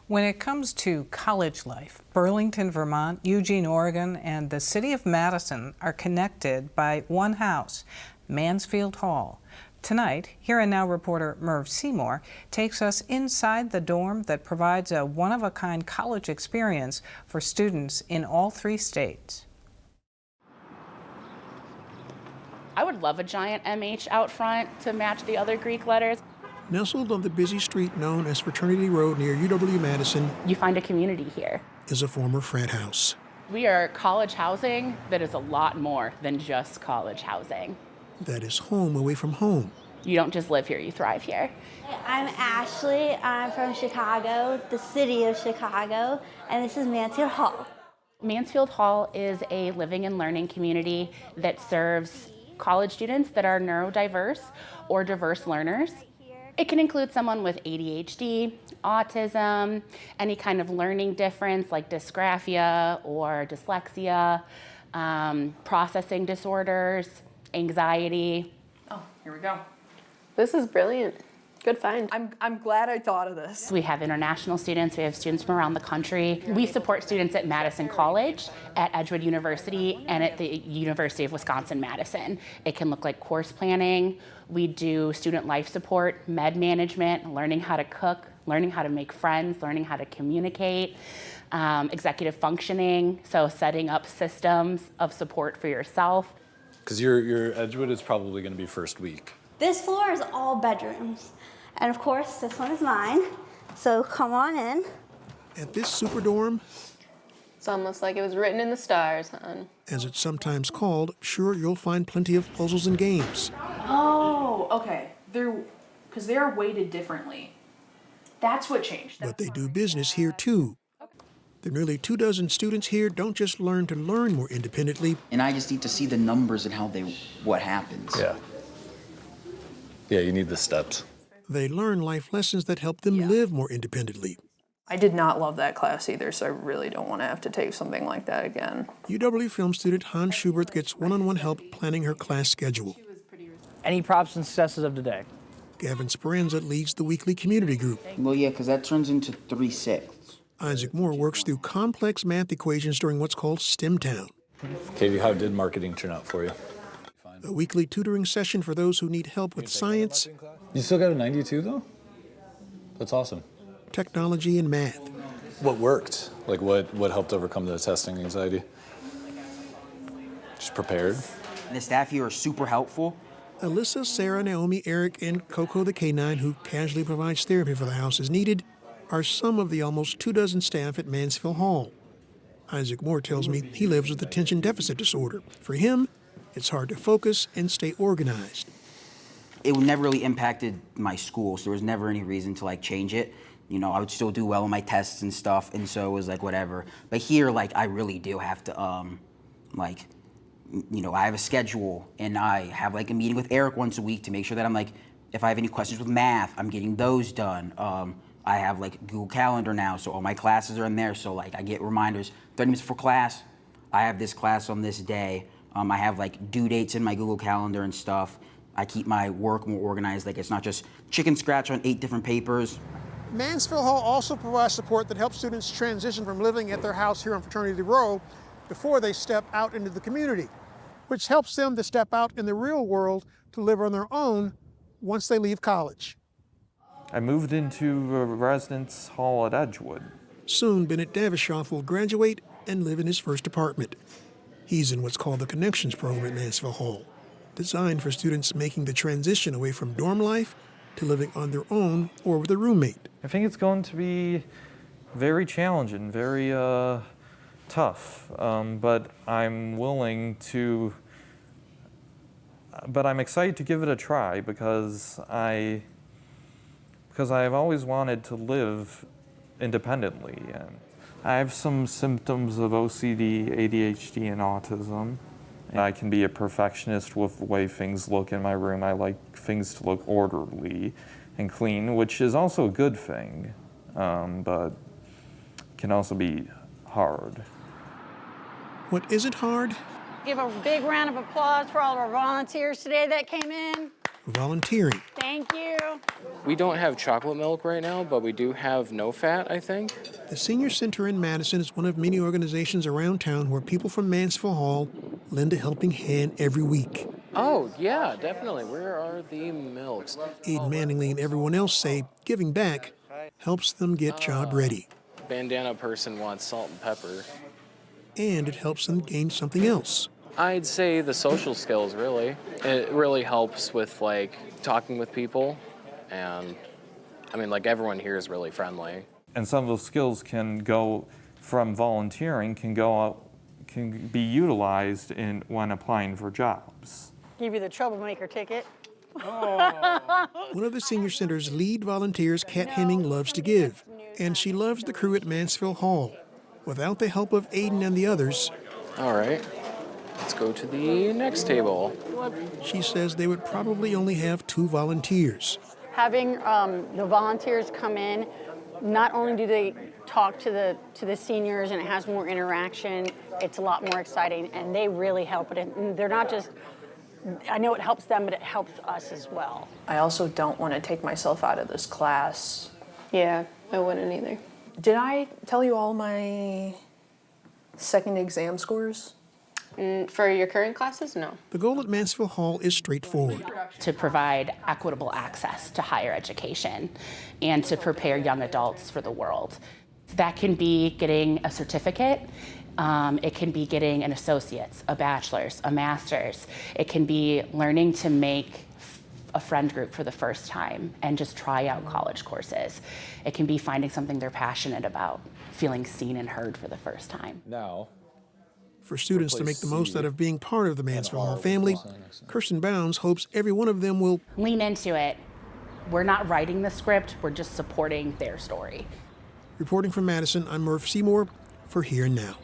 When it comes to college life, Burlington, Vermont, Eugene, Oregon, and the city of Madison are connected by one house, Mansfield Hall. Tonight, Here and Now reporter Merv Seymour takes us inside the dorm that provides a one-of-a-kind college experience for students in all 3 states. I would love a giant MH out front to match the other Greek letters. Nestled on the busy street known as Fraternity Road near UW-Madison, You find a community here. is a former frat house. We are college housing that is a lot more than just college housing. That is home away from home. You don't just live here, you thrive here. I'm Ashley. I'm from Chicago, the city of Chicago, and this is Mansfield Hall. Mansfield Hall is a living and learning community that serves college students that are neurodiverse or diverse learners. It can include someone with ADHD, autism, any kind of learning difference like dysgraphia or dyslexia, processing disorders, anxiety. Oh, here we go. This is brilliant. Good find. I'm glad I thought of this. We have international students, we have students from around the country. We support students at Madison College, at Edgewood University, and at the University of Wisconsin-Madison. It can look like course planning. We do student life support, med management, learning how to cook, learning how to make friends, learning how to communicate, executive functioning, so setting up systems of support for yourself. Because your Edgewood is probably going to be first week. This floor is all bedrooms. And of course, this one is mine. So come on in. At this super dorm, It's almost like it was written in the stars, hon. as it's sometimes called, sure you'll find plenty of puzzles and games. Oh, okay. Because they're weighted differently. That's what changed. But they do business here too. The nearly 24 students here don't just learn to learn more independently. And I just need to see the numbers and what happens. Yeah, you need the steps. They learn life lessons that help them live more independently. I did not love that class either, so I really don't want to have to take something like that again. UW film student Hans Schubert gets one-on-one help planning her class schedule. Any props and successes of today? Gavin Speranza leads the weekly community group. Well, yeah, because that turns into 3/6. Isaac Moore works through complex math equations during what's called STEMtown, Katie, how did marketing turn out for you? a weekly tutoring session for those who need help with science, You still got a 92 though? That's awesome. technology, and math. What worked? Like what helped overcome the testing anxiety? Just prepared? And the staff here are super helpful. Alyssa, Sarah, Naomi, Eric, and Coco the K9, who casually provides therapy for the house as needed, are some of the almost 24 staff at Mansfield Hall. Isaac Moore tells me he lives with attention deficit disorder. For him, it's hard to focus and stay organized. It never really impacted my school, so there was never any reason to change it. You know, I would still do well on my tests and stuff, and so it was whatever. But here, I really do have to, I have a schedule, and I have a meeting with Eric once a week to make sure that I'm if I have any questions with math, I'm getting those done. I have Google Calendar now, so all my classes are in there. So I get reminders 30 minutes before class. I have this class on this day. I have due dates in my Google Calendar and stuff. I keep my work more organized. It's not just chicken scratch on 8 different papers. Mansfield Hall also provides support that helps students transition from living at their house here on Fraternity Row before they step out into the community, which helps them to step out in the real world to live on their own once they leave college. I moved into residence hall at Edgewood. Soon, Bennett Davishoff will graduate and live in his first apartment. He's in what's called the Connections program at Mansfield Hall, designed for students making the transition away from dorm life to living on their own or with a roommate. I think it's going to be very challenging, very tough, but I'm excited to give it a try because I've always wanted to live independently. And I have some symptoms of OCD, ADHD, and autism. I can be a perfectionist with the way things look in my room. I like things to look orderly and clean, which is also a good thing, but can also be hard. What isn't hard? Give a big round of applause for all of our volunteers today that came in. volunteering. Thank you. We don't have chocolate milk right now, but we do have no fat, I think. The Senior Center in Madison is one of many organizations around town where people from Mansfield Hall lend a helping hand every week. Oh, yeah, definitely. Where are the milks? Aiden Manningly and everyone else say giving back helps them get job ready. Bandana person wants salt and pepper. And it helps them gain something else. I'd say the social skills, really. It really helps with, like, talking with people. And, I mean, like, everyone here is really friendly. And some of those skills can go from volunteering, can be utilized when applying for jobs. Give you the troublemaker ticket. One of the Senior Center's lead volunteers, Kat Hemming, loves to give. And she loves the crew at Mansfield Hall. Without the help of Aiden and the others, All right, let's go to the next table. she says they would probably only have 2 volunteers. Having the volunteers come in, not only do they talk to the seniors and it has more interaction, it's a lot more exciting, and they really help it. And they're not just, I know it helps them, but it helps us as well. I also don't want to take myself out of this class. Yeah, I wouldn't either. Did I tell you all my second exam scores? For your current classes, no. The goal at Mansfield Hall is straightforward. To provide equitable access to higher education and to prepare young adults for the world. That can be getting a certificate, it can be getting an associate's, a bachelor's, a master's. It can be learning to make a friend group for the first time and just try out college courses. It can be finding something they're passionate about, feeling seen and heard for the first time. Now, For students to make the most out of being part of the Mansfield Hall family, Kirsten Bounds hopes every one of them will Lean into it. We're not writing the script, we're just supporting their story. Reporting from Madison, I'm Murph Seymour for Here and Now.